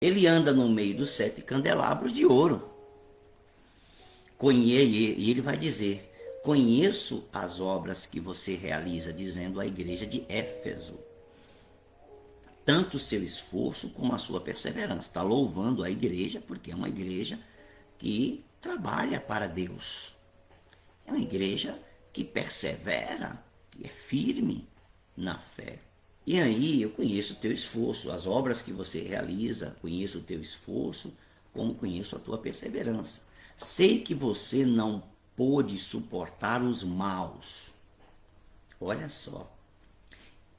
Ele anda no meio dos 7 candelabros de ouro. E ele vai dizer: conheço as obras que você realiza, dizendo à igreja de Éfeso, tanto o seu esforço como a sua perseverança. Está louvando a igreja, porque é uma igreja que trabalha para Deus. É uma igreja que persevera, que é firme na fé. E aí eu conheço o teu esforço, as obras que você realiza, conheço o teu esforço, como conheço a tua perseverança. Sei que você não pôde suportar os maus. Olha só.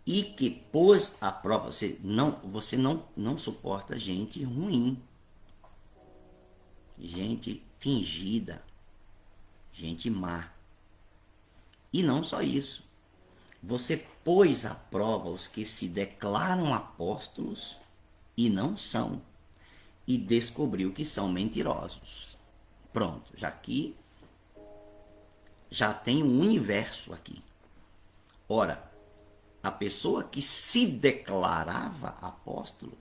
E que pôs à prova, você não suporta gente ruim, gente fingida, gente má. E não só isso. Você pôs à prova os que se declaram apóstolos e não são, e descobriu que são mentirosos. Pronto, já tem um universo aqui. Ora, a pessoa que se declarava apóstolo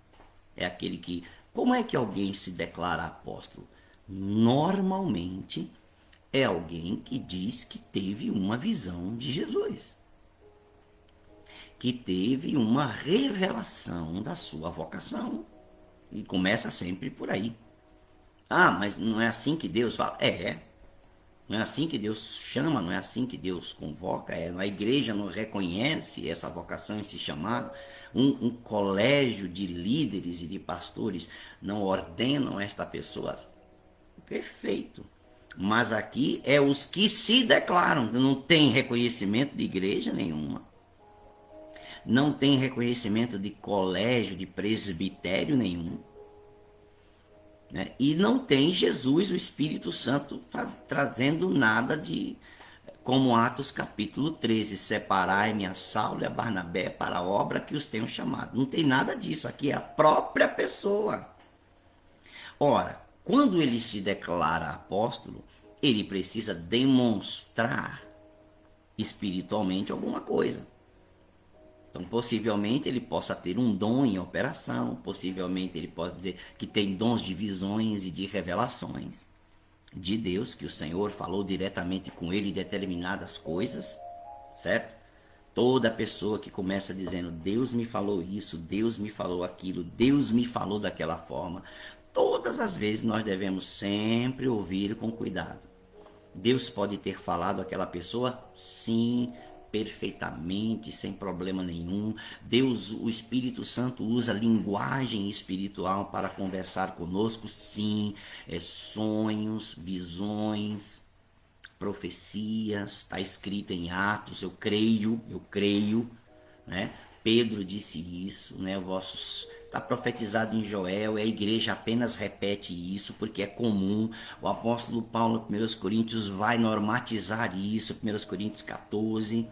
é aquele que... Como é que alguém se declara apóstolo? Normalmente é alguém que diz que teve uma visão de Jesus, que teve uma revelação da sua vocação. E começa sempre por aí. Ah, mas não é assim que Deus fala? Não é assim que Deus chama, não é assim que Deus convoca. A igreja não reconhece essa vocação, esse chamado. Um colégio de líderes e de pastores não ordenam esta pessoa. Perfeito. Mas aqui é os que se declaram, não tem reconhecimento de igreja nenhuma. Não tem reconhecimento de colégio, de presbitério nenhum. Né? E não tem Jesus, o Espírito Santo, trazendo nada de... Como Atos capítulo 13, separai-me a Saulo e a Barnabé para a obra que os tenho chamado. Não tem nada disso, aqui é a própria pessoa. Ora, quando ele se declara apóstolo, ele precisa demonstrar espiritualmente alguma coisa. Então, possivelmente, ele possa ter um dom em operação, possivelmente ele pode dizer que tem dons de visões e de revelações de Deus, que o Senhor falou diretamente com ele determinadas coisas, certo? Toda pessoa que começa dizendo, Deus me falou isso, Deus me falou aquilo, Deus me falou daquela forma, todas as vezes nós devemos sempre ouvir com cuidado. Deus pode ter falado àquela pessoa? Sim, perfeitamente, sem problema nenhum. Deus, o Espírito Santo, usa linguagem espiritual para conversar conosco? Sim, sonhos, visões, profecias, está escrito em Atos, eu creio, né? Pedro disse isso, né? Está profetizado em Joel, e a igreja apenas repete isso porque é comum. O apóstolo Paulo, em 1 Coríntios, vai normatizar isso, 1 Coríntios 14,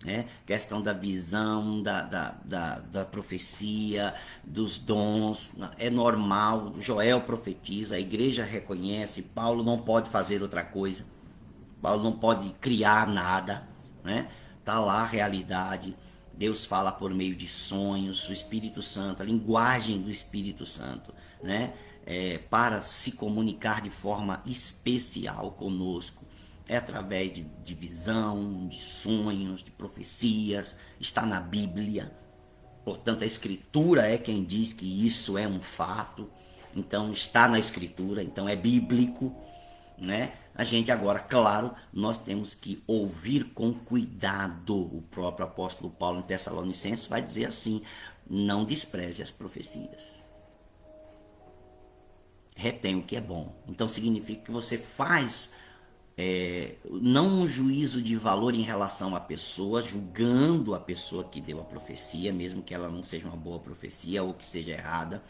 né? Questão da visão, da profecia, dos dons, é normal. Joel profetiza, a igreja reconhece, Paulo não pode fazer outra coisa, Paulo não pode criar nada, né? Tá lá a realidade. Deus fala por meio de sonhos, o Espírito Santo, a linguagem do Espírito Santo, né? Para se comunicar de forma especial conosco. É através de visão, de sonhos, de profecias, está na Bíblia. Portanto, a Escritura é quem diz que isso é um fato. Então, está na Escritura, então é bíblico, né? A gente agora, claro, nós temos que ouvir com cuidado. O próprio apóstolo Paulo em Tessalonicenses vai dizer assim, não despreze as profecias. Retém o que é bom. Então significa que você faz não um juízo de valor em relação à pessoa, julgando a pessoa que deu a profecia, mesmo que ela não seja uma boa profecia ou que seja errada,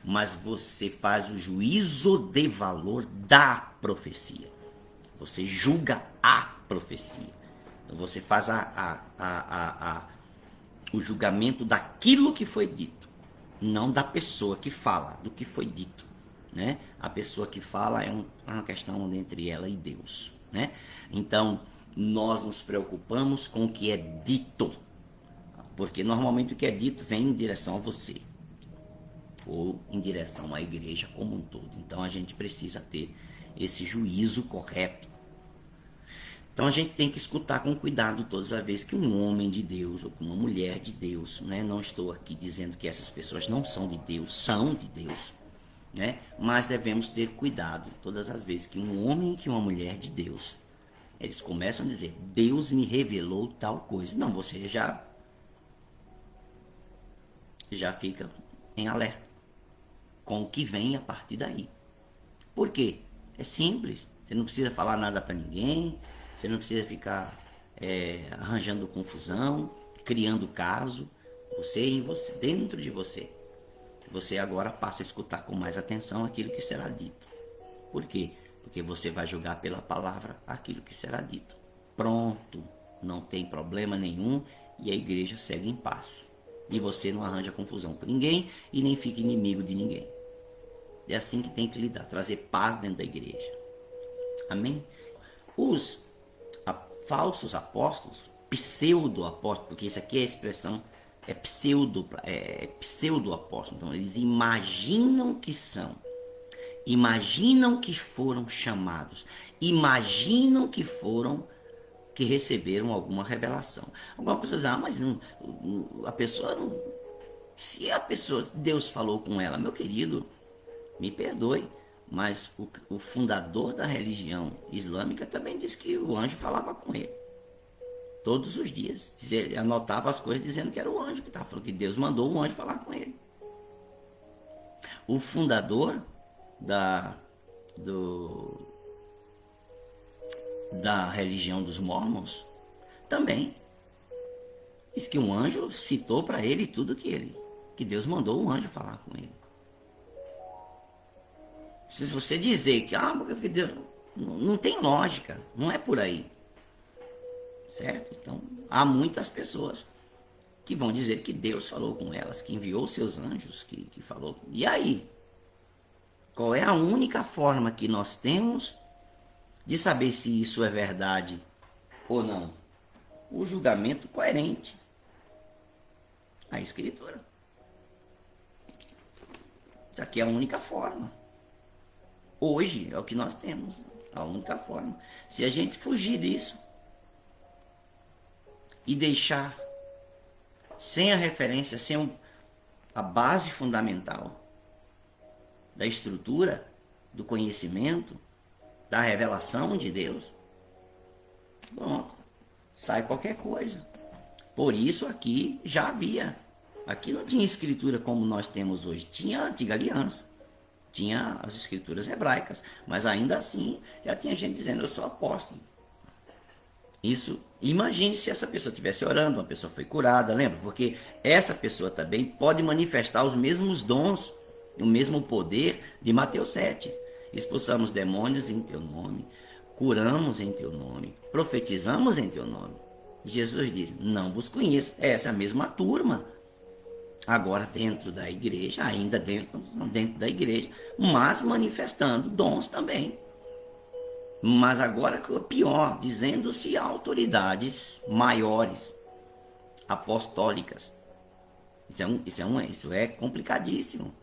mas você faz o juízo de valor da profecia. Você julga a profecia. Então você faz o julgamento daquilo que foi dito, não da pessoa que fala, do que foi dito, né? A pessoa que fala é uma questão entre ela e Deus, né? Então nós nos preocupamos com o que é dito, porque normalmente o que é dito vem em direção a você. for em direção à igreja como um todo. Então a gente precisa ter esse juízo correto. Então a gente tem que escutar com cuidado todas as vezes que um homem de Deus ou uma mulher de Deus, né? Não estou aqui dizendo que essas pessoas não são de Deus, são de Deus, né? Mas devemos ter cuidado todas as vezes que um homem e que uma mulher de Deus, eles começam a dizer, Deus me revelou tal coisa. Não, você já fica em alerta com o que vem a partir daí. Por quê? É simples. Você não precisa falar nada para ninguém, você não precisa ficar arranjando confusão, criando caso. Você em você, dentro de você. Você agora passa a escutar com mais atenção aquilo que será dito. Por quê? Porque você vai julgar pela palavra aquilo que será dito. Pronto, não tem problema nenhum e a igreja segue em paz. E você não arranja confusão com ninguém e nem fica inimigo de ninguém. É assim que tem que lidar, trazer paz dentro da igreja. Amém? Os falsos apóstolos, pseudo-apóstolos, porque isso aqui é a expressão, é pseudo-apóstolo. Então eles imaginam que são, imaginam que foram chamados, imaginam que receberam alguma revelação. Alguma pessoa diz, mas a pessoa não, se Deus falou com ela, meu querido, me perdoe, mas o fundador da religião islâmica também disse que o anjo falava com ele todos os dias. Ele anotava as coisas dizendo que era o anjo que estava falando, que Deus mandou o anjo falar com ele. O fundador da religião dos Mormons também diz que um anjo citou para ele tudo que Deus mandou o anjo falar com ele. Se você dizer que porque Deus, não tem lógica, não é por aí, certo? Então há muitas pessoas que vão dizer que Deus falou com elas, que enviou seus anjos, que falou. E aí? Qual é a única forma que nós temos de saber se isso é verdade ou não? O julgamento coerente à Escritura. Isso aqui é a única forma. Hoje é o que nós temos, a única forma. Se a gente fugir disso e deixar sem a referência, sem a base fundamental da estrutura, do conhecimento, da revelação de Deus, pronto, sai qualquer coisa. Por isso aqui já havia. Aqui não tinha escritura como nós temos hoje, tinha a antiga aliança. Tinha as escrituras hebraicas, mas ainda assim já tinha gente dizendo, eu sou apóstolo. Isso, imagine se essa pessoa estivesse orando, uma pessoa foi curada, lembra? Porque essa pessoa também pode manifestar os mesmos dons, o mesmo poder de Mateus 7. Expulsamos demônios em teu nome, curamos em teu nome, profetizamos em teu nome. Jesus diz, não vos conheço. Essa é a mesma turma. Agora dentro da igreja, ainda dentro da igreja, mas manifestando dons também. Mas agora pior, dizendo-se autoridades maiores, apostólicas. Isso é complicadíssimo,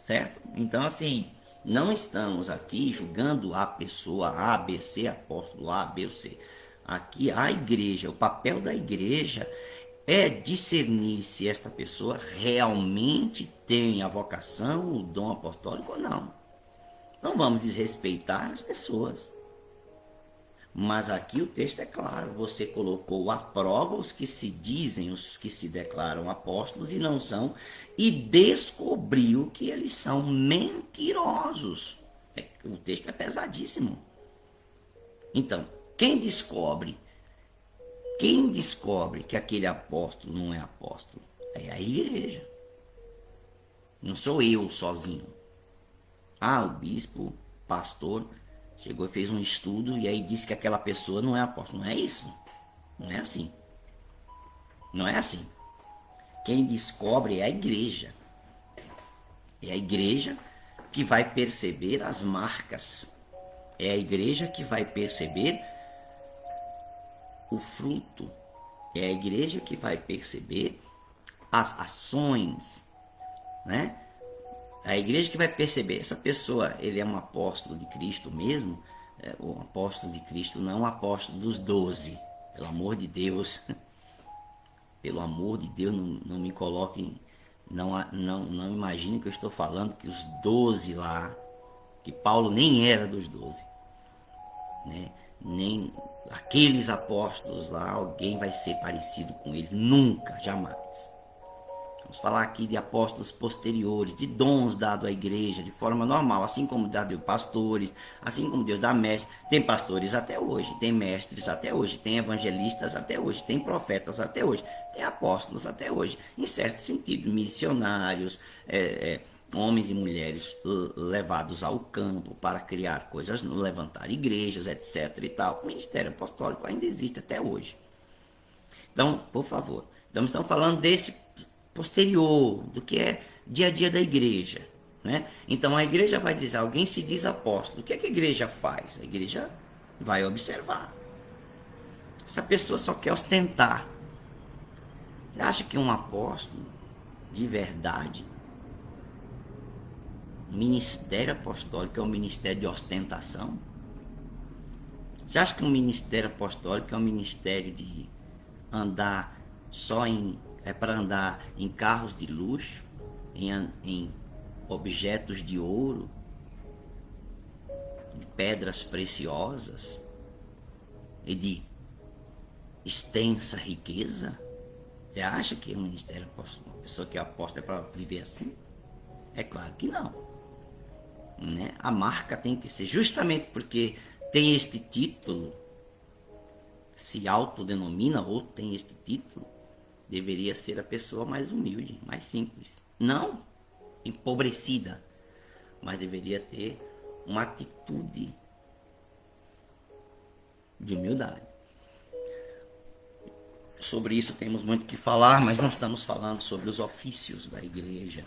certo? Então assim, não estamos aqui julgando a pessoa A, B, C, apóstolo A, B ou C. Aqui a igreja, o papel da igreja é discernir se esta pessoa realmente tem a vocação, o dom apostólico ou não. Não vamos desrespeitar as pessoas. Mas aqui o texto é claro, você colocou à prova os que se dizem, os que se declaram apóstolos e não são, e descobriu que eles são mentirosos. O texto é pesadíssimo. Então, quem descobre que aquele apóstolo não é apóstolo? É a igreja. Não sou eu sozinho. O bispo, pastor, chegou e fez um estudo e aí disse que aquela pessoa não é apóstolo. Não é isso. Não é assim. Não é assim. Quem descobre é a igreja. É a igreja que vai perceber as marcas. É a igreja que vai perceber o fruto. É a igreja que vai perceber as ações, né? A igreja que vai perceber, essa pessoa, ele é um apóstolo de Cristo mesmo, o apóstolo de Cristo não é um apóstolo dos 12, pelo amor de Deus, pelo amor de Deus, não me coloquem, não imagine que eu estou falando que os 12 lá, que Paulo nem era dos 12, né? Nem aqueles apóstolos lá, alguém vai ser parecido com eles, nunca, jamais. Vamos falar aqui de apóstolos posteriores, de dons dados à igreja de forma normal, assim como dado a pastores, assim como Deus dá mestres. Tem pastores até hoje, tem mestres até hoje, tem evangelistas até hoje, tem profetas até hoje, tem apóstolos até hoje. Em certo sentido, missionários, homens e mulheres levados ao campo para criar coisas, levantar igrejas, etc. e tal. O ministério apostólico ainda existe até hoje. Então, por favor, estamos falando desse posterior, do que é dia a dia da igreja. Né? Então a igreja vai dizer, alguém se diz apóstolo. O que é que a igreja faz? A igreja vai observar. Essa pessoa só quer ostentar. Você acha que um apóstolo, de verdade, o ministério apostólico é um ministério de ostentação? Você acha que um ministério apostólico é um ministério de andar só para andar em carros de luxo, em objetos de ouro, de pedras preciosas e de extensa riqueza? Você acha que um ministério, uma pessoa que é apóstola, é para viver assim? É claro que não. Né? A marca tem que ser, justamente porque tem este título, se autodenomina ou tem este título, deveria ser a pessoa mais humilde, mais simples. Não empobrecida, mas deveria ter uma atitude de humildade. Sobre isso temos muito que falar, mas não estamos falando sobre os ofícios da igreja,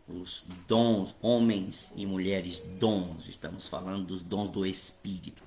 os dons, homens e mulheres dons. Estamos falando dos dons do Espírito.